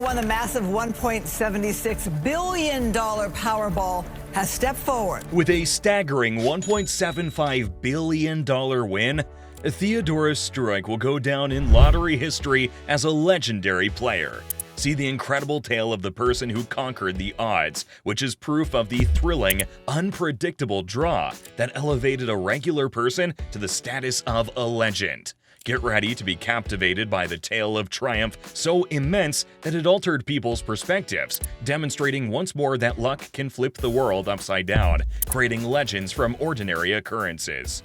Won the massive $1.76 billion Powerball has stepped forward. With a staggering $1.75 billion win, Theodorus Struik will go down in lottery history as a legendary player. See the incredible tale of the person who conquered the odds, which is proof of the thrilling, unpredictable draw that elevated a regular person to the status of a legend. Get ready to be captivated by the tale of triumph so immense that it altered people's perspectives, demonstrating once more that luck can flip the world upside down, creating legends from ordinary occurrences.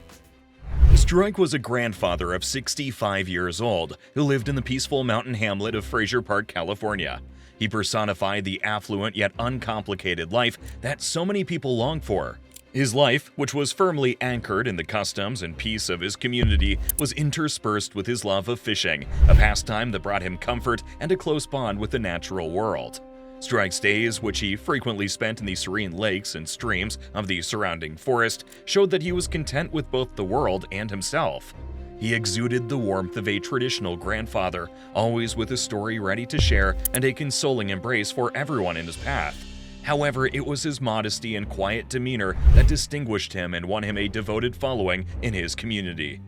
Struik was a grandfather of 65 years old who lived in the peaceful mountain hamlet of Fraser Park, California. He personified the affluent yet uncomplicated life that so many people long for. His life, which was firmly anchored in the customs and peace of his community, was interspersed with his love of fishing, a pastime that brought him comfort and a close bond with the natural world. Struik's days, which he frequently spent in the serene lakes and streams of the surrounding forest, showed that he was content with both the world and himself. He exuded the warmth of a traditional grandfather, always with a story ready to share and a consoling embrace for everyone in his path. However, it was his modesty and quiet demeanor that distinguished him and won him a devoted following in his community.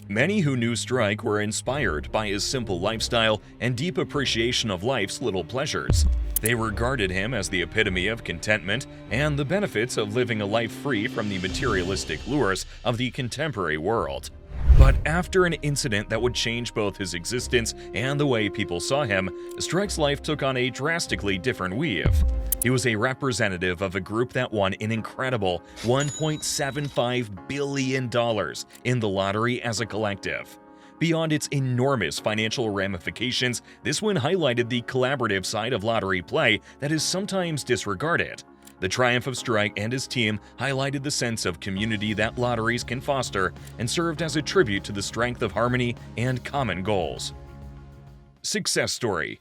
Many who knew Struik were inspired by his simple lifestyle and deep appreciation of life's little pleasures. They regarded him as the epitome of contentment and the benefits of living a life free from the materialistic lures of the contemporary world. But after an incident that would change both his existence and the way people saw him, Struik's life took on a drastically different weave. He was a representative of a group that won an incredible $1.75 billion in the lottery as a collective. Beyond its enormous financial ramifications, this win highlighted the collaborative side of lottery play that is sometimes disregarded. The triumph of Struik and his team highlighted the sense of community that lotteries can foster and served as a tribute to the strength of harmony and common goals. Success story.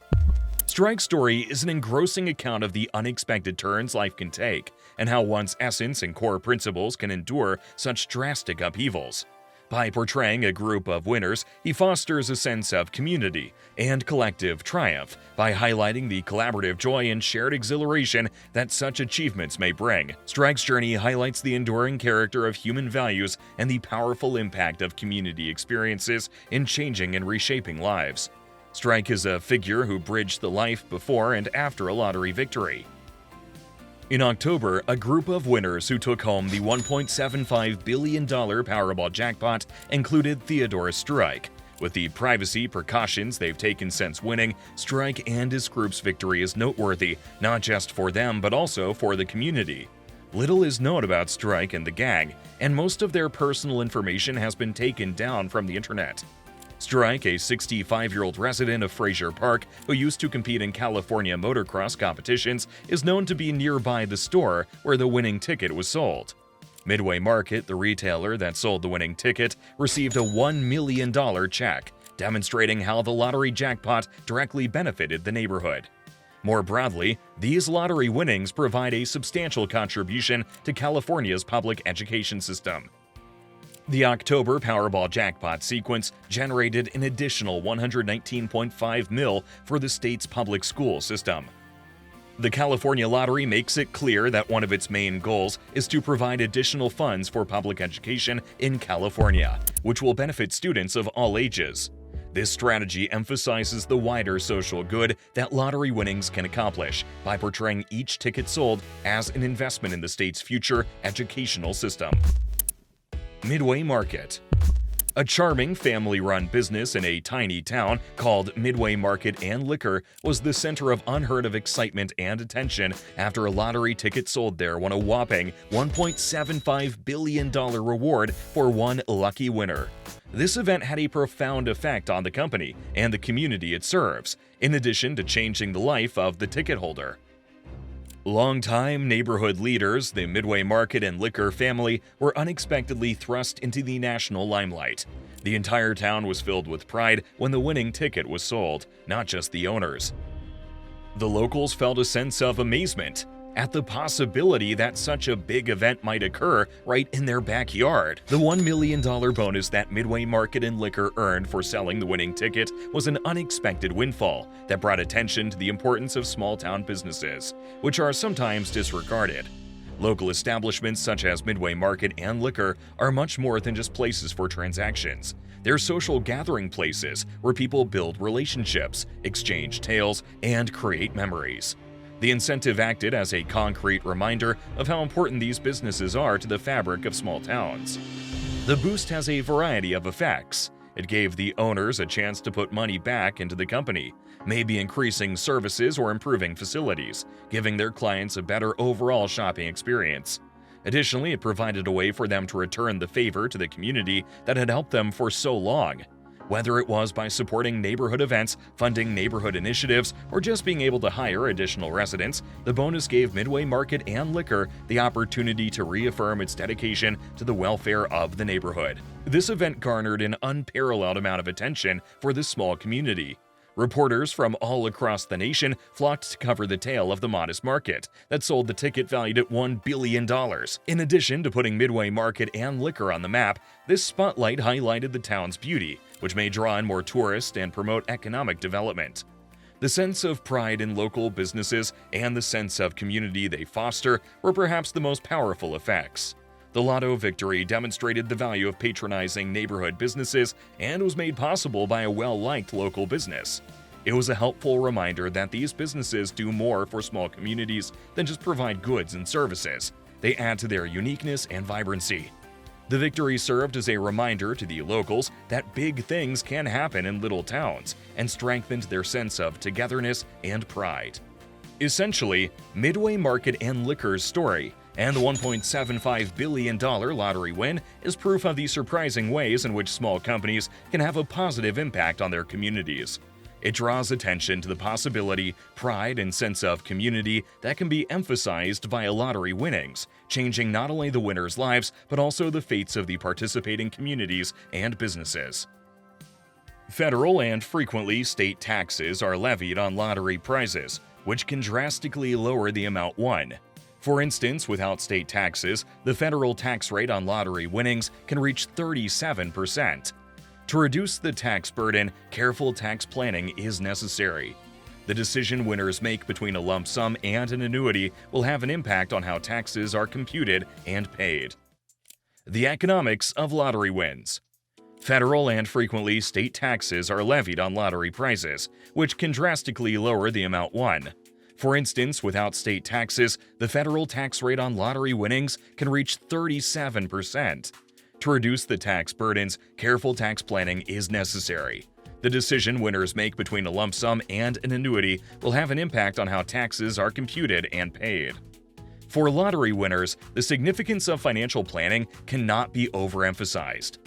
Struik's story is an engrossing account of the unexpected turns life can take and how one's essence and core principles can endure such drastic upheavals. By portraying a group of winners, he fosters a sense of community and collective triumph by highlighting the collaborative joy and shared exhilaration that such achievements may bring. Struik's journey highlights the enduring character of human values and the powerful impact of community experiences in changing and reshaping lives. Struik is a figure who bridged the life before and after a lottery victory. In October, a group of winners who took home the $1.75 billion Powerball jackpot included Theodorus Struik. With the privacy precautions they've taken since winning, Struik and his group's victory is noteworthy, not just for them but also for the community. Little is known about Struik and the gang, and most of their personal information has been taken down from the internet. Struik, a 65-year-old resident of Fraser Park who used to compete in California motocross competitions, is known to be nearby the store where the winning ticket was sold. Midway Market, the retailer that sold the winning ticket, received a $1 million check, demonstrating how the lottery jackpot directly benefited the neighborhood. More broadly, these lottery winnings provide a substantial contribution to California's public education system. The October Powerball jackpot sequence generated an additional $119.5 million for the state's public school system. The California Lottery makes it clear that one of its main goals is to provide additional funds for public education in California, which will benefit students of all ages. This strategy emphasizes the wider social good that lottery winnings can accomplish by portraying each ticket sold as an investment in the state's future educational system. Midway Market. A charming family-run business in a tiny town called Midway Market and Liquor was the center of unheard-of excitement and attention after a lottery ticket sold there won a whopping $1.75 billion reward for one lucky winner. This event had a profound effect on the company and the community it serves, in addition to changing the life of the ticket holder. Longtime neighborhood leaders, the Midway Market and Liquor family, were unexpectedly thrust into the national limelight. The entire town was filled with pride when the winning ticket was sold, not just the owners. The locals felt a sense of amazement. at the possibility that such a big event might occur right in their backyard. The $1 million bonus that Midway Market and Liquor earned for selling the winning ticket was an unexpected windfall that brought attention to the importance of small-town businesses, which are sometimes disregarded. Local establishments such as Midway Market and Liquor are much more than just places for transactions. They're social gathering places where people build relationships, exchange tales, and create memories. The incentive acted as a concrete reminder of how important these businesses are to the fabric of small towns. The boost has a variety of effects. It gave the owners a chance to put money back into the company, maybe increasing services or improving facilities, giving their clients a better overall shopping experience. Additionally, it provided a way for them to return the favor to the community that had helped them for so long. Whether it was by supporting neighborhood events, funding neighborhood initiatives, or just being able to hire additional residents, the bonus gave Midway Market and Liquor the opportunity to reaffirm its dedication to the welfare of the neighborhood. This event garnered an unparalleled amount of attention for this small community. Reporters from all across the nation flocked to cover the tale of the modest market that sold the ticket valued at $1 billion. In addition to putting Midway Market and Liquor on the map, this spotlight highlighted the town's beauty, which may draw in more tourists and promote economic development. The sense of pride in local businesses and the sense of community they foster were perhaps the most powerful effects. The Lotto victory demonstrated the value of patronizing neighborhood businesses and was made possible by a well-liked local business. It was a helpful reminder that these businesses do more for small communities than just provide goods and services. They add to their uniqueness and vibrancy. The victory served as a reminder to the locals that big things can happen in little towns and strengthened their sense of togetherness and pride. Essentially, Midway Market and Liquor's story and the $1.75 billion lottery win is proof of the surprising ways in which small companies can have a positive impact on their communities. It draws attention to the possibility, pride, and sense of community that can be emphasized via lottery winnings, changing not only the winners' lives but also the fates of the participating communities and businesses. Federal and frequently state taxes are levied on lottery prizes, which can drastically lower the amount won. For instance, without state taxes, the federal tax rate on lottery winnings can reach 37%. To reduce the tax burden, careful tax planning is necessary. The decision winners make between a lump sum and an annuity will have an impact on how taxes are computed and paid. The economics of lottery wins. Federal and frequently state taxes are levied on lottery prizes, which can drastically lower the amount won. For instance, without state taxes, the federal tax rate on lottery winnings can reach 37%. To reduce the tax burdens, careful tax planning is necessary. The decision winners make between a lump sum and an annuity will have an impact on how taxes are computed and paid. For lottery winners, the significance of financial planning cannot be overemphasized.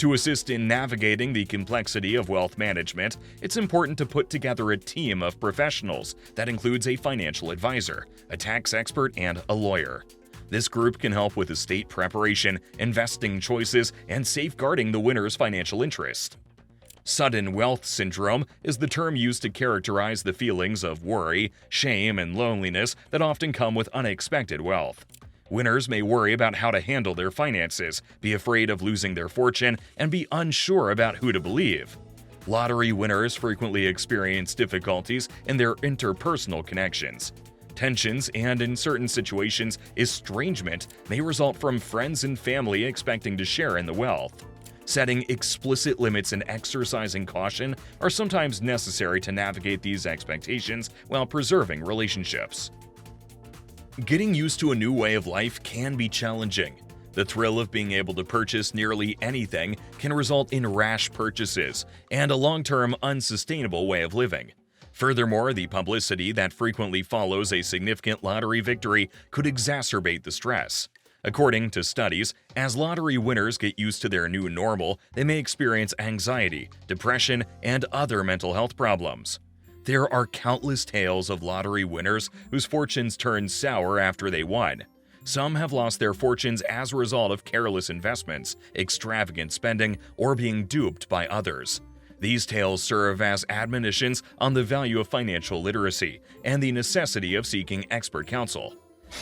To assist in navigating the complexity of wealth management, it's important to put together a team of professionals that includes a financial advisor, a tax expert, and a lawyer. This group can help with estate preparation, investing choices, and safeguarding the winner's financial interest. Sudden wealth syndrome is the term used to characterize the feelings of worry, shame, and loneliness that often come with unexpected wealth. Winners may worry about how to handle their finances, be afraid of losing their fortune, and be unsure about who to believe. Lottery winners frequently experience difficulties in their interpersonal connections. Tensions and, in certain situations, estrangement may result from friends and family expecting to share in the wealth. Setting explicit limits and exercising caution are sometimes necessary to navigate these expectations while preserving relationships. Getting used to a new way of life can be challenging. The thrill of being able to purchase nearly anything can result in rash purchases and a long-term unsustainable way of living. Furthermore, the publicity that frequently follows a significant lottery victory could exacerbate the stress. According to studies, as lottery winners get used to their new normal, they may experience anxiety, depression, and other mental health problems. There are countless tales of lottery winners whose fortunes turned sour after they won. Some have lost their fortunes as a result of careless investments, extravagant spending, or being duped by others. These tales serve as admonitions on the value of financial literacy and the necessity of seeking expert counsel.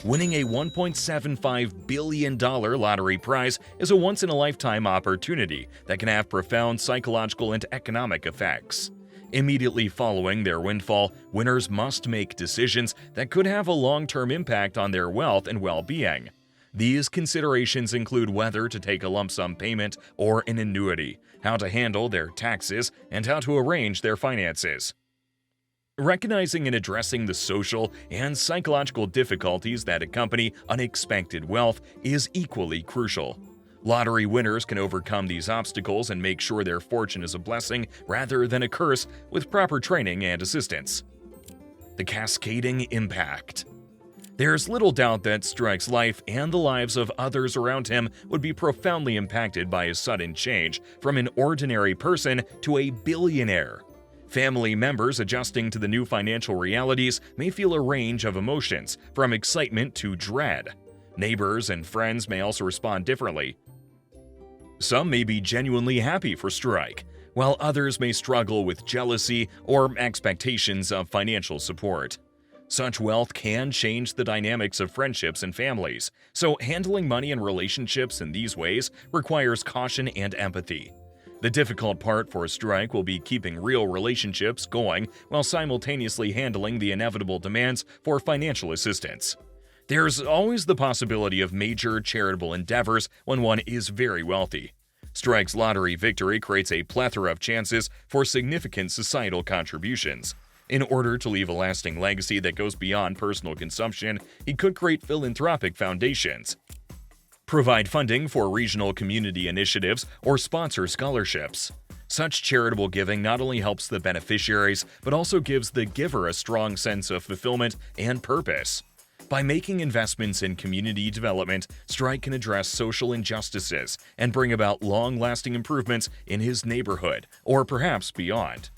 Winning a $1.75 billion lottery prize is a once-in-a-lifetime opportunity that can have profound psychological and economic effects. Immediately following their windfall, winners must make decisions that could have a long-term impact on their wealth and well-being. These considerations include whether to take a lump sum payment or an annuity, how to handle their taxes, and how to arrange their finances. Recognizing and addressing the social and psychological difficulties that accompany unexpected wealth is equally crucial. Lottery winners can overcome these obstacles and make sure their fortune is a blessing rather than a curse with proper training and assistance. The cascading impact. There's little doubt that Strike's life and the lives of others around him would be profoundly impacted by his sudden change from an ordinary person to a billionaire. Family members adjusting to the new financial realities may feel a range of emotions, from excitement to dread. Neighbors and friends may also respond differently. Some may be genuinely happy for Strike, while others may struggle with jealousy or expectations of financial support. Such wealth can change the dynamics of friendships and families, so handling money and relationships in these ways requires caution and empathy. The difficult part for Strike will be keeping real relationships going while simultaneously handling the inevitable demands for financial assistance. There's always the possibility of major charitable endeavors when one is very wealthy. Strike's lottery victory creates a plethora of chances for significant societal contributions. In order to leave a lasting legacy that goes beyond personal consumption, he could create philanthropic foundations, provide funding for regional community initiatives, or sponsor scholarships. Such charitable giving not only helps the beneficiaries, but also gives the giver a strong sense of fulfillment and purpose. By making investments in community development, Strike can address social injustices and bring about long-lasting improvements in his neighborhood, or perhaps beyond.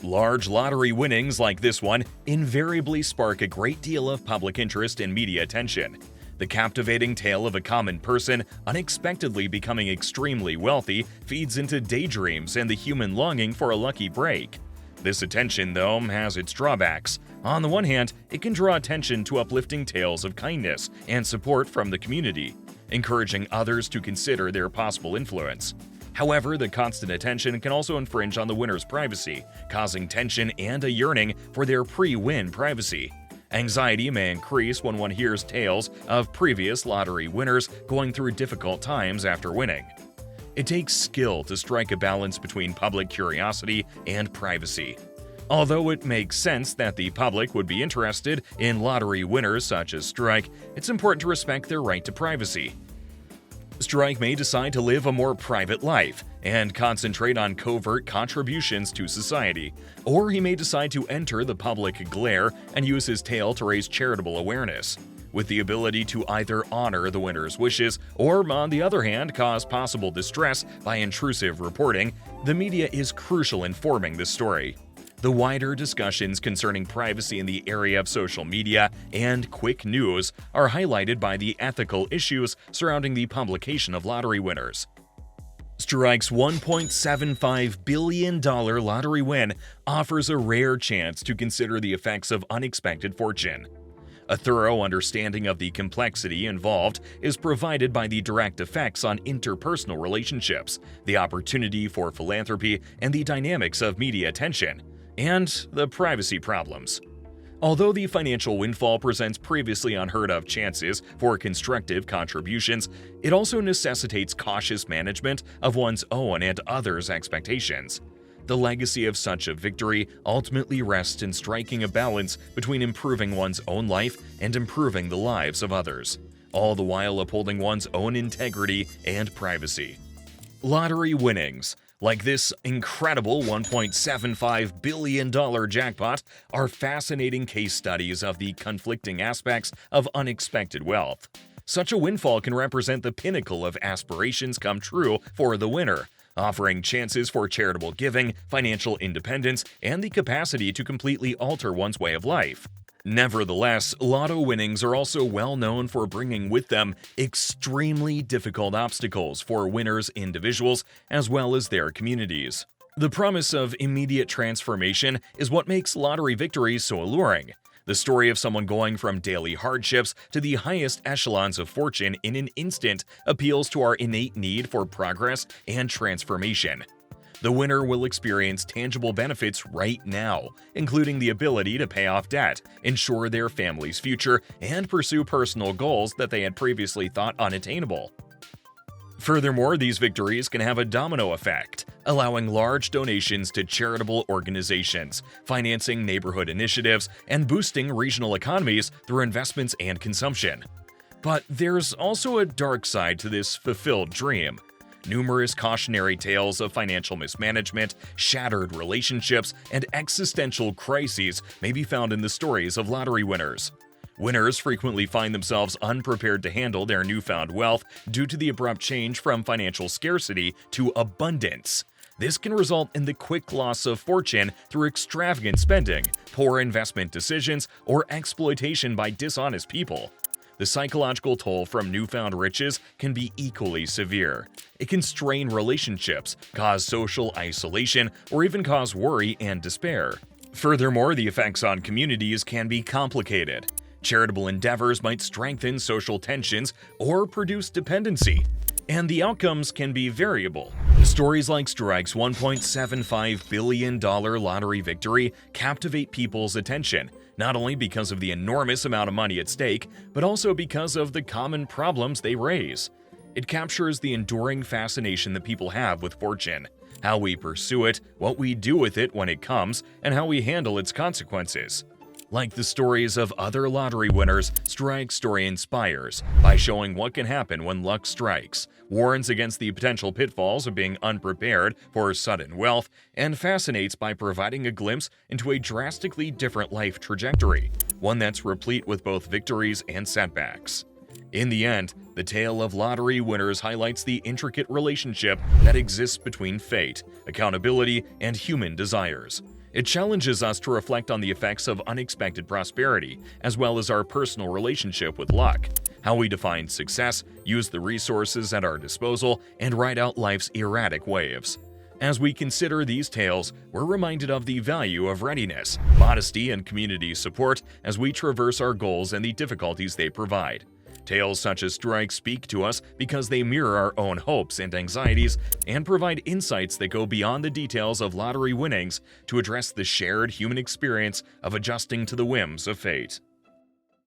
Large lottery winnings like this one invariably spark a great deal of public interest and media attention. The captivating tale of a common person unexpectedly becoming extremely wealthy feeds into daydreams and the human longing for a lucky break. This attention, though, has its drawbacks. On the one hand, it can draw attention to uplifting tales of kindness and support from the community, encouraging others to consider their possible influence. However, the constant attention can also infringe on the winner's privacy, causing tension and a yearning for their pre-win privacy. Anxiety may increase when one hears tales of previous lottery winners going through difficult times after winning. It takes skill to strike a balance between public curiosity and privacy. Although it makes sense that the public would be interested in lottery winners such as Strike, it's important to respect their right to privacy. Strike may decide to live a more private life and concentrate on covert contributions to society, or he may decide to enter the public glare and use his tale to raise charitable awareness, with the ability to either honor the winner's wishes or, on the other hand, cause possible distress by intrusive reporting. The media is crucial in forming this story. The wider discussions concerning privacy in the area of social media and quick news are highlighted by the ethical issues surrounding the publication of lottery winners. Strike's $1.75 billion lottery win offers a rare chance to consider the effects of unexpected fortune. A thorough understanding of the complexity involved is provided by the direct effects on interpersonal relationships, the opportunity for philanthropy, and the dynamics of media attention, and the privacy problems. Although the financial windfall presents previously unheard of chances for constructive contributions, it also necessitates cautious management of one's own and others' expectations. The legacy of such a victory ultimately rests in striking a balance between improving one's own life and improving the lives of others, all the while upholding one's own integrity and privacy. Lottery winnings, like this incredible $1.75 billion jackpot, are fascinating case studies of the conflicting aspects of unexpected wealth. Such a windfall can represent the pinnacle of aspirations come true for the winner, offering chances for charitable giving, financial independence, and the capacity to completely alter one's way of life. Nevertheless, lotto winnings are also well known for bringing with them extremely difficult obstacles for winners' individuals as well as their communities. The promise of immediate transformation is what makes lottery victories so alluring. The story of someone going from daily hardships to the highest echelons of fortune in an instant appeals to our innate need for progress and transformation. The winner will experience tangible benefits right now, including the ability to pay off debt, ensure their family's future, and pursue personal goals that they had previously thought unattainable. Furthermore, these victories can have a domino effect, allowing large donations to charitable organizations, financing neighborhood initiatives, and boosting regional economies through investments and consumption. But there's also a dark side to this fulfilled dream. Numerous cautionary tales of financial mismanagement, shattered relationships, and existential crises may be found in the stories of lottery winners. Winners frequently find themselves unprepared to handle their newfound wealth due to the abrupt change from financial scarcity to abundance. This can result in the quick loss of fortune through extravagant spending, poor investment decisions, or exploitation by dishonest people. The psychological toll from newfound riches can be equally severe. It can strain relationships, cause social isolation, or even cause worry and despair. Furthermore, the effects on communities can be complicated. Charitable endeavors might strengthen social tensions or produce dependency, and the outcomes can be variable. Stories like Strike's $1.75 billion lottery victory captivate people's attention, not only because of the enormous amount of money at stake, but also because of the common problems they raise. It captures the enduring fascination that people have with fortune, how we pursue it, what we do with it when it comes, and how we handle its consequences. Like the stories of other lottery winners, Strike's story inspires by showing what can happen when luck strikes, warns against the potential pitfalls of being unprepared for sudden wealth, and fascinates by providing a glimpse into a drastically different life trajectory, one that's replete with both victories and setbacks. In the end, the tale of lottery winners highlights the intricate relationship that exists between fate, accountability, and human desires. It challenges us to reflect on the effects of unexpected prosperity, as well as our personal relationship with luck, how we define success, use the resources at our disposal, and ride out life's erratic waves. As we consider these tales, we're reminded of the value of readiness, modesty, and community support as we traverse our goals and the difficulties they provide. Tales such as Strike speak to us because they mirror our own hopes and anxieties and provide insights that go beyond the details of lottery winnings to address the shared human experience of adjusting to the whims of fate.